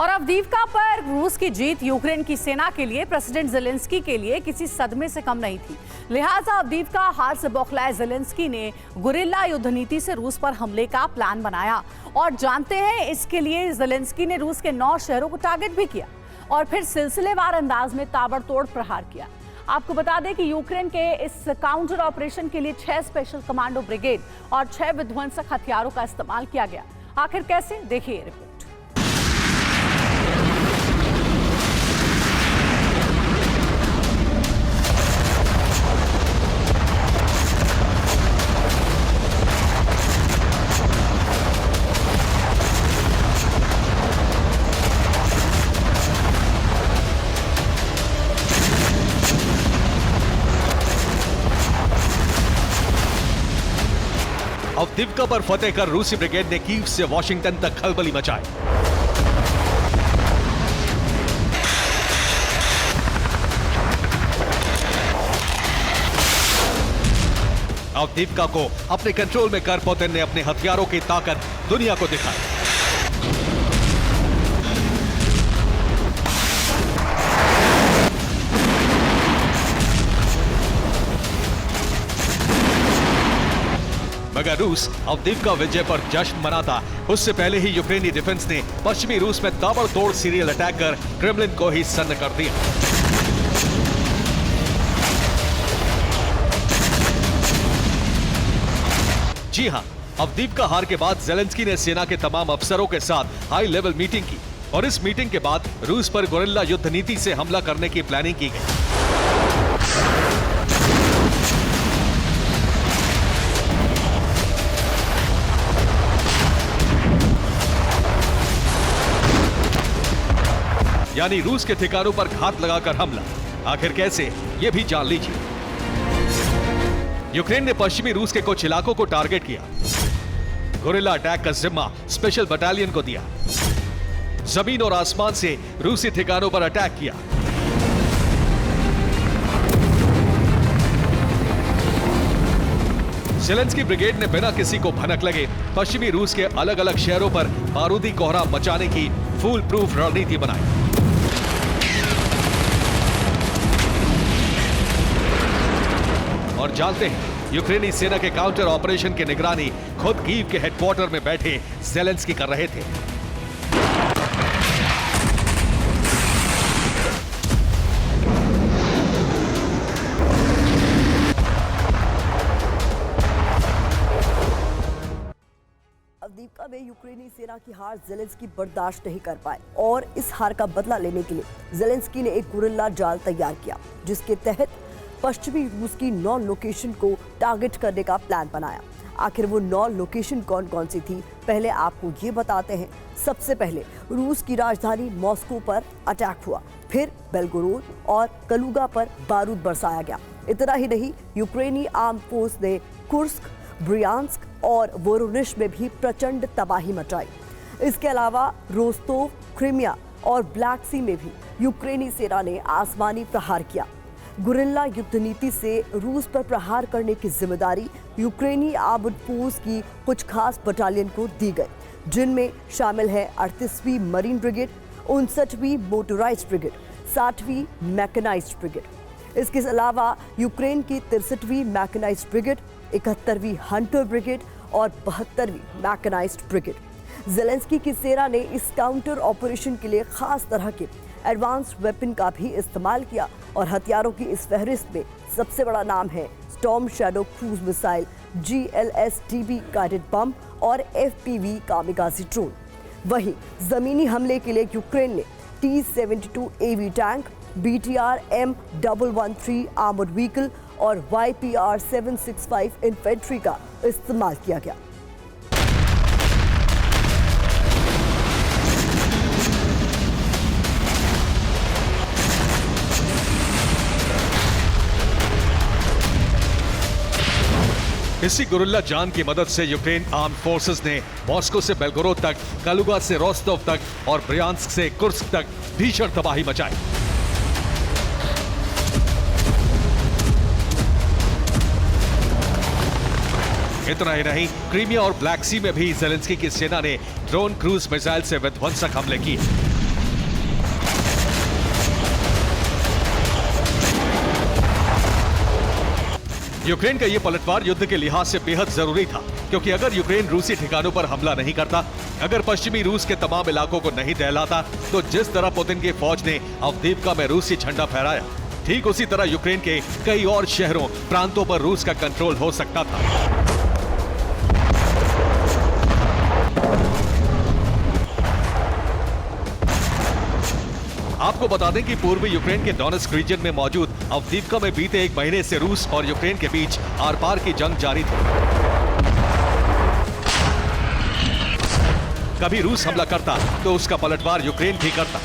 और अवदीव्का पर रूस की जीत यूक्रेन की सेना के लिए प्रेसिडेंट ज़ेलेंस्की के लिए किसी सदमे से कम नहीं थी। लिहाजा अवदीव्का हार से बौखलाए ज़ेलेंस्की ने गुरिल्ला युद्ध नीति से रूस पर हमले का प्लान बनाया और जानते हैं इसके लिए ज़ेलेंस्की ने रूस के 9 शहरों को टारगेट भी किया और फिर सिलसिलेवार अंदाज में ताबड़तोड़ प्रहार किया। आपको बता दें कि यूक्रेन के इस काउंटर ऑपरेशन के लिए 6 स्पेशल कमांडो ब्रिगेड और 6 विध्वंसक हथियारों का इस्तेमाल किया गया। आखिर कैसे, देखिए रिपोर्ट। अवदीव्का पर फतेह कर रूसी ब्रिगेड ने कीव से वॉशिंगटन तक खलबली मचाई। अवदीव्का को अपने कंट्रोल में कर पुतिन ने अपने हथियारों की ताकत दुनिया को दिखाई। मगर रूस अवदीव्का विजय पर जश्न मनाता उससे पहले ही यूक्रेनी डिफेंस ने पश्चिमी रूस में ताबड़तोड़ सीरियल अटैक कर क्रेमलिन को ही सन्न कर दिया। जी हां, अवदीव्का हार के बाद ज़ेलेंस्की ने सेना के तमाम अफसरों के साथ हाई लेवल मीटिंग की और इस मीटिंग के बाद रूस पर गुरिल्ला युद्ध नीति से हमला करने की प्लानिंग की गई। यानी रूस के ठिकानों पर घात लगाकर हमला। आखिर कैसे, यह भी जान लीजिए। यूक्रेन ने पश्चिमी रूस के कुछ इलाकों को टारगेट किया। गुरिल्ला अटैक का जिम्मा स्पेशल बटालियन को दिया। जमीन और आसमान से रूसी ठिकानों पर अटैक किया। ज़ेलेंस्की ब्रिगेड ने बिना किसी को भनक लगे पश्चिमी रूस के अलग अलग शहरों पर बारूदी कोहरा मचाने की फुल प्रूफ रणनीति बनाई। और जानते हैं, यूक्रेनी सेना के काउंटर ऑपरेशन की निगरानी खुद कीव के हेडक्वार्टर में बैठे ज़ेलेंस्की कर रहे थे। अवदीव्का में यूक्रेनी सेना की हार ज़ेलेंस्की बर्दाश्त नहीं कर पाए और इस हार का बदला लेने के लिए ज़ेलेंस्की ने एक गुरिल्ला जाल तैयार किया, जिसके तहत पश्चिमी रूस की 9 लोकेशन को टारगेट करने का प्लान बनाया। आखिर वो 9 लोकेशन कौन कौन सी थी, पहले आपको ये बताते हैं। सबसे पहले रूस की राजधानी मॉस्को पर अटैक हुआ, फिर बेलगोरोद और कलुगा पर बारूद बरसाया गया। इतना ही नहीं, यूक्रेनी आर्म फोर्स ने कुर्स्क, ब्रियांस्क और वोरोनिश में भी प्रचंड तबाही मचाई। इसके अलावा रोस्तोव, क्रीमिया और ब्लैक सी में भी यूक्रेनी सेना ने आसमानी प्रहार किया। गुरिल्ला युद्ध नीति से रूस पर प्रहार करने की जिम्मेदारी यूक्रेनी आर्म्ड फोर्स की कुछ खास बटालियन को दी गई, जिनमें शामिल है 38वीं मरीन ब्रिगेड, 59वीं मोटराइज्ड ब्रिगेड, 60वीं मैकेनाइज्ड ब्रिगेड। इसके अलावा यूक्रेन की 63वीं मैकेनाइज्ड ब्रिगेड, 71वीं हंटर ब्रिगेड और 72वीं मैकेनाइज्ड ब्रिगेड। ज़ेलेंस्की की सेना ने इस काउंटर ऑपरेशन के लिए खास तरह के एडवांस्ड वेपन का भी इस्तेमाल किया और हथियारों की इस फहरिस्त में सबसे बड़ा नाम है storm shadow cruise missile, GLSDB guided bomb और FPV कामिकाज़ी ड्रोन। वहीं जमीनी हमले के लिए यूक्रेन ने T-72 AV tank, BTR M113 armoured vehicle और YPR 765 इन्फेंट्री का इस्तेमाल किया गया। इसी गुरिल्ला जान की मदद से यूक्रेन आर्म फोर्सेस ने मॉस्को से बेलगोरोद तक, कलुगा से रोस्तोव तक और ब्रियांस्क से कुर्स्क तक भीषण तबाही मचाई। इतना ही नहीं, क्रीमिया और ब्लैक सी में भी ज़ेलेंस्की की सेना ने ड्रोन क्रूज मिसाइल से विध्वंसक हमले किए। यूक्रेन का ये पलटवार युद्ध के लिहाज से बेहद जरूरी था, क्योंकि अगर यूक्रेन रूसी ठिकानों पर हमला नहीं करता, अगर पश्चिमी रूस के तमाम इलाकों को नहीं दहलाता, तो जिस तरह पुतिन की फौज ने अवदीवका में रूसी झंडा फहराया, ठीक उसी तरह यूक्रेन के कई और शहरों, प्रांतों पर रूस का कंट्रोल हो सकता था। आपको बता दें कि पूर्वी यूक्रेन के डोनेट्स्क रीजन में मौजूद अवदीवका में बीते एक महीने से रूस और यूक्रेन के बीच आर-पार की जंग जारी थी। कभी रूस हमला करता तो उसका पलटवार यूक्रेन भी करता।